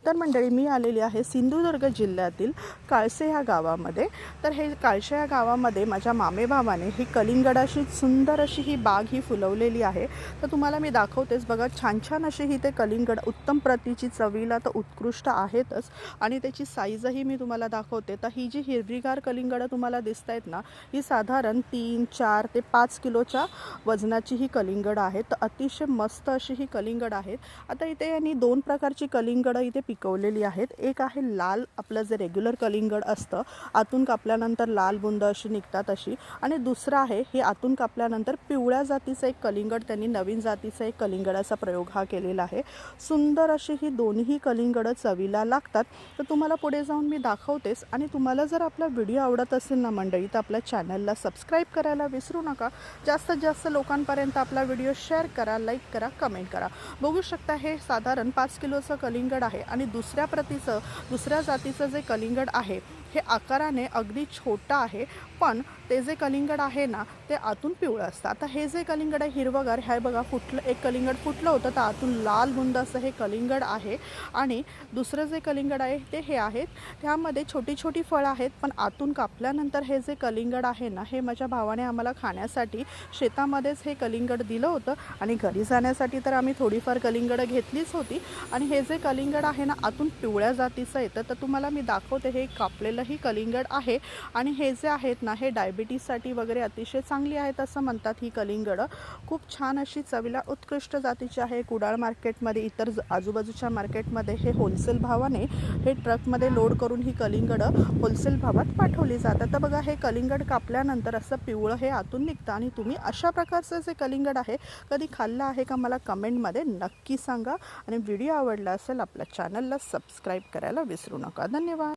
तर मंडळी मी आलेली आहे सिंधुदुर्ग जिल्ह्यातील काळसे ह्या गावामध्ये। तर हे काळसे ह्या गावामध्ये माझ्या मामेभावाने ही कलिंगडाची सुंदर अशी ही बाग ही फुलवलेली आहे। तर तुम्हाला मी दाखवतेच बघा, छान छान अशी ही ते कलिंगड उत्तम प्रतीची, चवीला तर उत्कृष्ट आहेतच आणि त्याची साईजही मी तुम्हाला दाखवते। तर ही जी हिरवीगार कलिंगडं तुम्हाला दिसत आहेत ना, ही साधारण 3, 4 ते 5 किलोच्या वजनाची ही कलिंगड आहे। तर अतिशय मस्त अशी ही कलिंगड आहेत। आता इथे यांनी दोन प्रकारची कलिंगडं इथे पिकवलेली आहेत। एक आहे लाल, आपलं जे रेग्युलर कलिंगड असतं, आतून कापल्यानंतर लाल बुंद अशी निघतात अशी, आणि दुसरं आहे हे आतून कापल्यानंतर पिवळ्या जातीचं एक कलिंगड, त्यांनी नवीन जातीचा एक कलिंगडाचा प्रयोग हा केलेला आहे। सुंदर अशी ही दोन्ही कलिंगडं चवीला लागतात। तर तुम्हाला पुढे जाऊन मी दाखवतेच। आणि तुम्हाला जर आपला व्हिडिओ आवडत असेल ना मंडळी, तर आपल्या चॅनलला सबस्क्राईब करायला विसरू नका। जास्तीत जास्त लोकांपर्यंत आपला व्हिडिओ शेअर करा, लाईक करा, कमेंट करा। बघू शकता हे साधारण 5 किलोचं कलिंगड आहे आणि दुसऱ्या जातीचं जे कलिंगड आहे हे आकाराने अगदी छोटा आहे, पण ते जे कलिंगड आहे ना ते आतून पिवळं असतं। आता हे जे कलिंगड आहे हिरवगार, हे बघा फुटलं, एक कलिंगड फुटलं होतं तर आतून लाल बुंद असं हे कलिंगड आहे। आणि दुसरं जे कलिंगड आहे ते हे आहेत, त्यामध्ये छोटी छोटी फळं आहेत, पण आतून कापल्यानंतर हे जे कलिंगड आहे ना, हे माझ्या भावाने आम्हाला खाण्यासाठी शेतामध्येच हे कलिंगड दिलं होतं आणि घरी जाण्यासाठी तर आम्ही थोडीफार कलिंगडं घेतलीच होती। आणि हे जे कलिंगड आहे ना आतून पिवळ्या जातीचं येतं। तर तुम्हाला मी दाखवते, हे कापलेलंही कलिंगड आहे आणि हे जे आहेत ना हे डायबिटीजसाठी वगैरे अतिशय चांगली आहेत असं म्हणतात ही कलिंगडं। खूप छान अशी चवीला उत्कृष्ट जातीची आहे। कुडाळ मार्केटमध्ये, इतर आजूबाजूच्या मार्केटमध्ये हे होलसेल भावाने हे ट्रकमध्ये लोड करून ही कलिंगडं होलसेल भावात पाठवली जातात। तर बघा, हे कलिंगड कापल्यानंतर असं पिवळं हे आतून निघतं आणि तुम्ही अशा प्रकारचं जे कलिंगड आहे कधी खाल्लं आहे का मला कमेंटमध्ये नक्की सांगा। आणि व्हिडिओ आवडला असेल आपल्या चॅनलला सबस्क्राईब करायला विसरू नका। धन्यवाद।